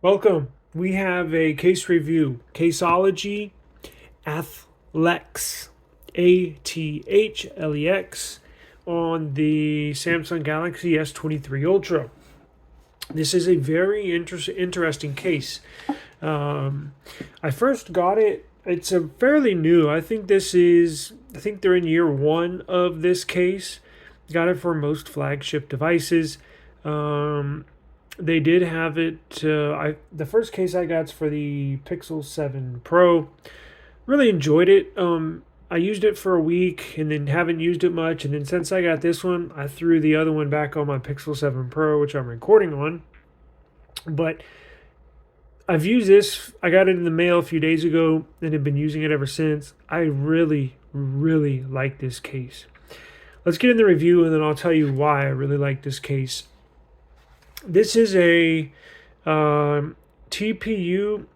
Welcome. We have a case review. Caseology Athlex. Athlex on the Samsung Galaxy S23 Ultra. This is a very interesting case. I first got it. It's a fairly new. I think they're in year one of this case. Got it for most flagship devices. Um, they did have it. The first case I got is for the Pixel 7 Pro. Really enjoyed it. I used it for a week and then haven't used it much. And then since I got this one, I threw the other one back on my Pixel 7 Pro, which I'm recording on. But I've used this. I got it in the mail a few days ago and have been using it ever since. I really, really like this case. Let's get in the review and then I'll tell you why I really like this case. This is a TPU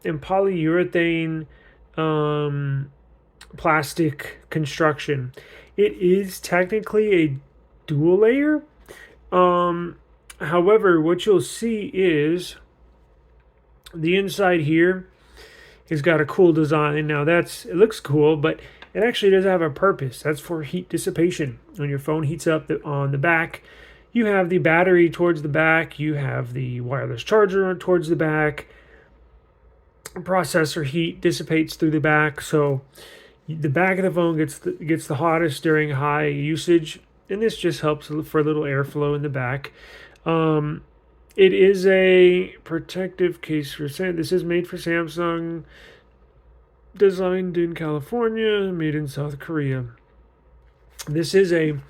and polyurethane plastic construction. It is technically a dual layer. However, what you'll see is the inside here has got a cool design. Now it looks cool, but it actually does have a purpose. That's for heat dissipation. When your phone heats up on the back, you have the battery towards the back, you have the wireless charger towards the back. Processor heat dissipates through the back, so the back of the phone gets the hottest during high usage, and this just helps for a little airflow in the back. It is a protective case for this is made for Samsung, designed in California, made in South Korea. This is a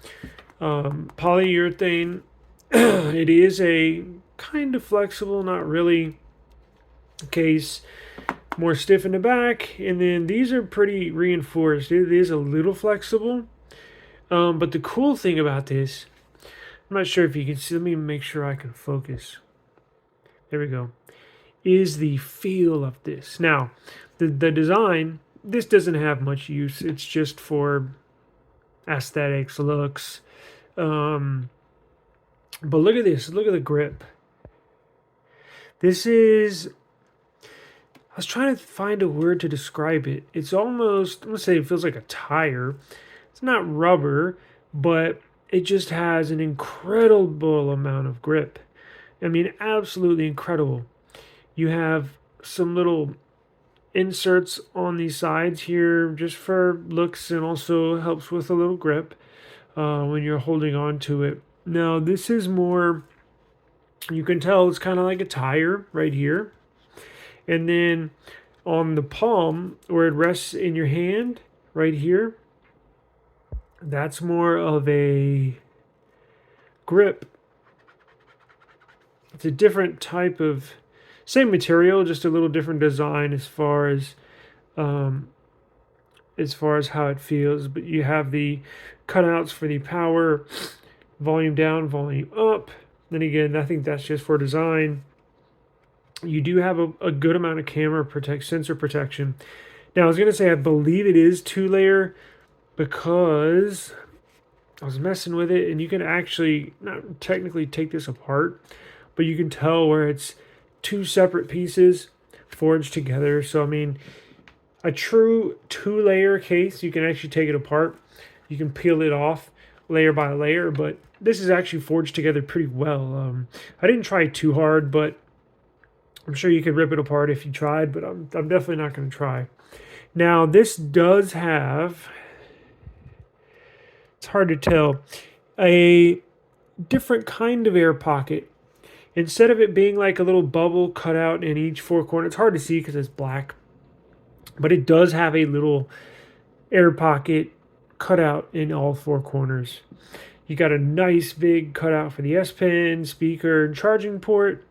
polyurethane. It is a kind of flexible, not really case. More stiff in the back, and then these are pretty reinforced. It is a little flexible, but the cool thing about this, I'm not sure if you can see. Let me make sure I can focus. There we go. Is the feel of this. Now, the design. This doesn't have much use. It's just for aesthetics, looks. But look at this. Look at the grip. This is. I was trying to find a word to describe it. It's almost, I'm going to say it feels like a tire. It's not rubber, but it just has an incredible amount of grip. I mean, absolutely incredible. You have some little inserts on these sides here just for looks, and also helps with a little grip when you're holding on to it. Now, this is more, you can tell it's kind of like a tire right here. And then on the palm, where it rests in your hand, right here, that's more of a grip. It's a different type of, same material, just a little different design as far as how it feels. But you have the cutouts for the power, volume down, volume up. Then again, I think that's just for design. You do have a good amount of sensor protection. Now, I was going to say, I believe it is 2-layer because I was messing with it, and you can actually not technically take this apart, but you can tell where it's 2 separate pieces forged together. So, I mean, a true 2-layer case, you can actually take it apart. You can peel it off layer by layer, but this is actually forged together pretty well. I didn't try too hard, but I'm sure you could rip it apart if you tried, but I'm definitely not going to try. Now, this does have, it's hard to tell, a different kind of air pocket. Instead of it being like a little bubble cut out in each 4 corners, it's hard to see because it's black, but it does have a little air pocket cut out in all 4 corners. You got a nice big cutout for the S Pen, speaker, and charging port.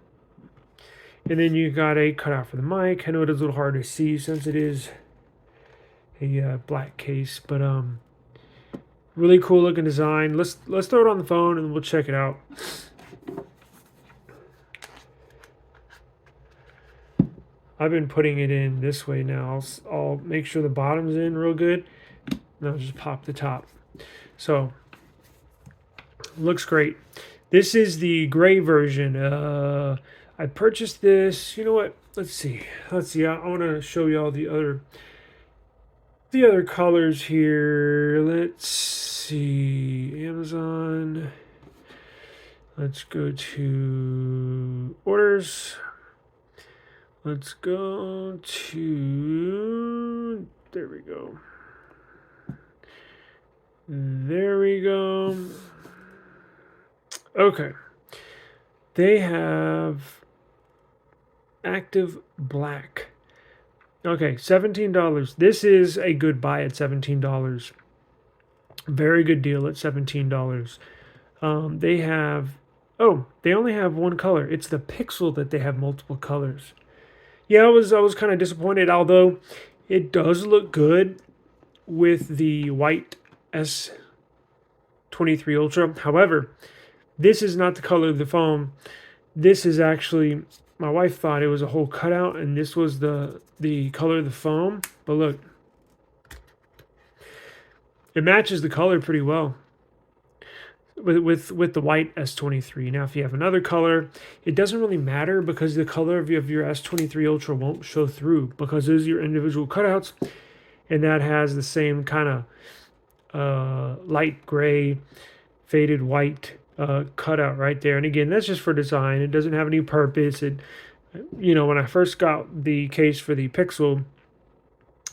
And then you got a cutout for the mic. I know it is a little hard to see since it is a black case, but really cool looking design. Let's throw it on the phone and we'll check it out. I've been putting it in this way now. I'll make sure the bottom's in real good, and I'll just pop the top. So, looks great. This is the gray version. I purchased this. You know what? Let's see. Let's see. I want to show you all the other colors here. Let's see. Amazon. Let's go to orders. Let's go to, there we go. There we go. Okay. They have active black. Okay, $17. This is a good buy at $17. Very good deal at $17. They have, oh, they only have one color. It's the Pixel that they have multiple colors. Yeah, I was kind of disappointed, although it does look good with the white S23 Ultra. However, this is not the color of the phone. This is actually, my wife thought it was a whole cutout, and this was the color of the foam. But look, it matches the color pretty well with the white S23. Now, if you have another color, it doesn't really matter because the color of your S23 Ultra won't show through because those are your individual cutouts, and that has the same kind of light gray, faded white cutout right there. And again, that's just for design. It doesn't have any purpose. It, you know, when I first got the case for the Pixel,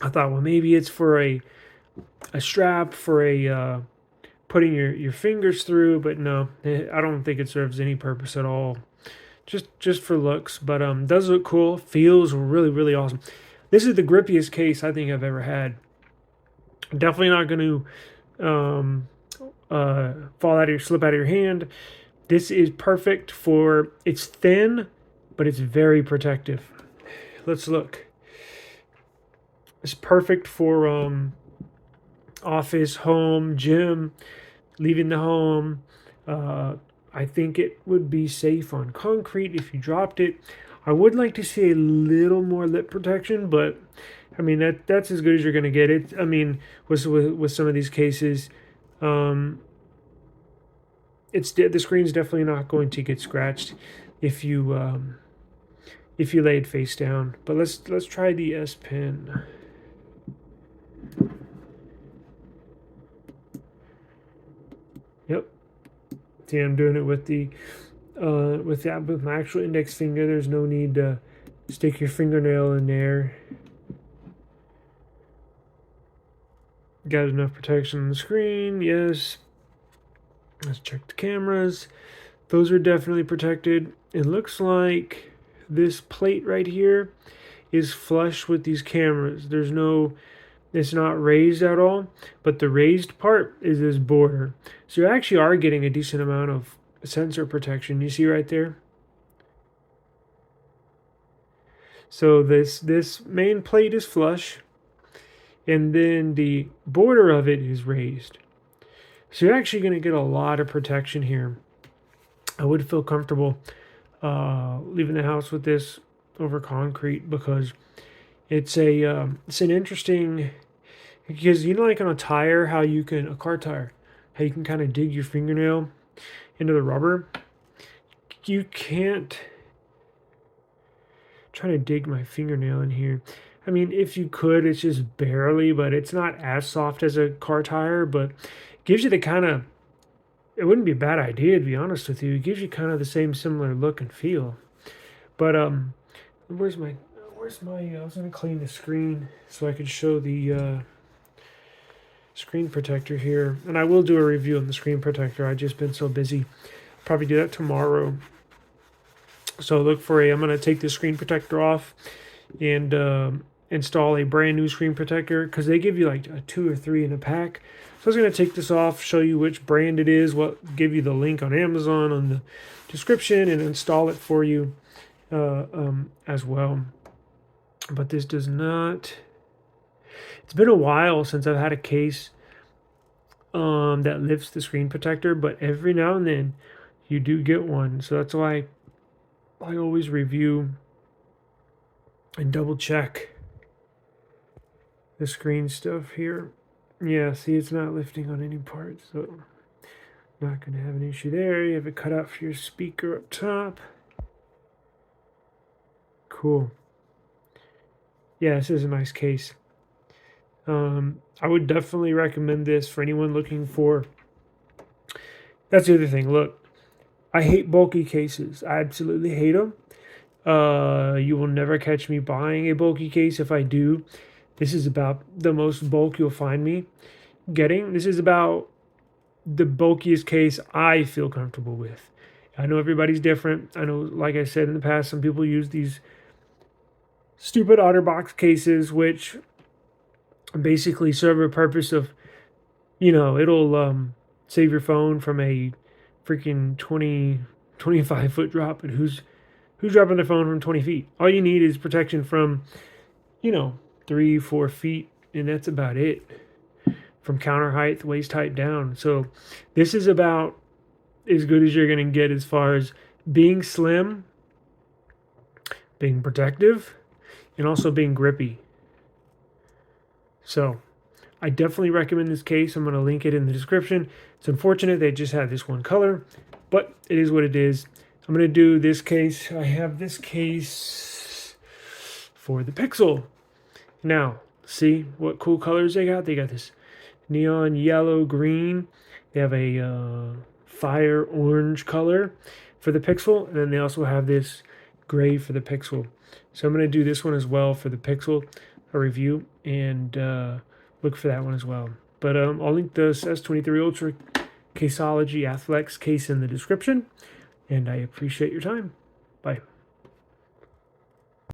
I thought, well, maybe it's for a strap for a putting your fingers through, but no, I don't think it serves any purpose at all. Just for looks, but does look cool. Feels really awesome. This is the grippiest case I think I've ever had. Definitely not going to slip out of your hand. This is perfect for, it's thin, but it's very protective. Let's look. It's perfect for office, home, gym, leaving the home. I think it would be safe on concrete if you dropped it. I would like to see a little more lip protection, but I mean that's as good as you're going to get. It. I mean, with some of these cases, it's the screen's definitely not going to get scratched if you lay it face down. But let's try the S Pen. Yep. See, I'm doing it with with my actual index finger. There's no need to stick your fingernail in there. Got enough protection on the screen? Yes. Let's check the cameras. Those are definitely protected. It looks like this plate right here is flush with these cameras. It's not raised at all, but the raised part is this border. So you actually are getting a decent amount of sensor protection. You see right there? So this main plate is flush, and then the border of it is raised. So you're actually going to get a lot of protection here. I would feel comfortable leaving the house with this over concrete because it's an interesting, because you know, like on a tire, how you can, a car tire, how you can kind of dig your fingernail into the rubber. You can't, try to dig my fingernail in here. I mean, if you could, it's just barely, but it's not as soft as a car tire, but it gives you the kind of, it wouldn't be a bad idea to be honest with you. It gives you kind of the same similar look and feel. But where's my I was gonna clean the screen so I could show the screen protector here, and I will do a review on the screen protector. I've just been so busy. Probably do that tomorrow. So look for I'm gonna take the screen protector off and install a brand new screen protector because they give you like a 2 or 3 in a pack. So I was going to take this off, show you which brand it is, give you the link on Amazon on the description, and install it for you as well. But this does not. It's been a while since I've had a case that lifts the screen protector, but every now and then you do get one. So that's why I always review and double check the screen stuff here. Yeah, see, it's not lifting on any part, so not going to have an issue there. You have a cutout for your speaker up top. Cool. Yeah, this is a nice case. I would definitely recommend this for anyone looking for. That's the other thing. Look, I hate bulky cases. I absolutely hate them. You will never catch me buying a bulky case. If I do, this is about the most bulk you'll find me getting. This is about the bulkiest case I feel comfortable with. I know everybody's different. I know, like I said in the past, some people use these stupid OtterBox cases, which basically serve a purpose of, it'll save your phone from a freaking 25 foot drop. And who's dropping their phone from 20 feet? All you need is protection from, 3-4 feet, and that's about it. From counter height, waist height down. So this is about as good as you're going to get as far as being slim, being protective, and also being grippy. So I definitely recommend this case. I'm going to link it in the description. It's unfortunate they just had this one color, but it is what it is. I'm going to do this case. I have this case for the Pixel. Now, see what cool colors they got? They got this neon yellow green. They have a fire orange color for the Pixel, and then they also have this gray for the Pixel. So I'm going to do this one as well for the Pixel, a review, and look for that one as well. But I'll link the S23 Ultra Caseology Athlex case in the description, and I appreciate your time. Bye.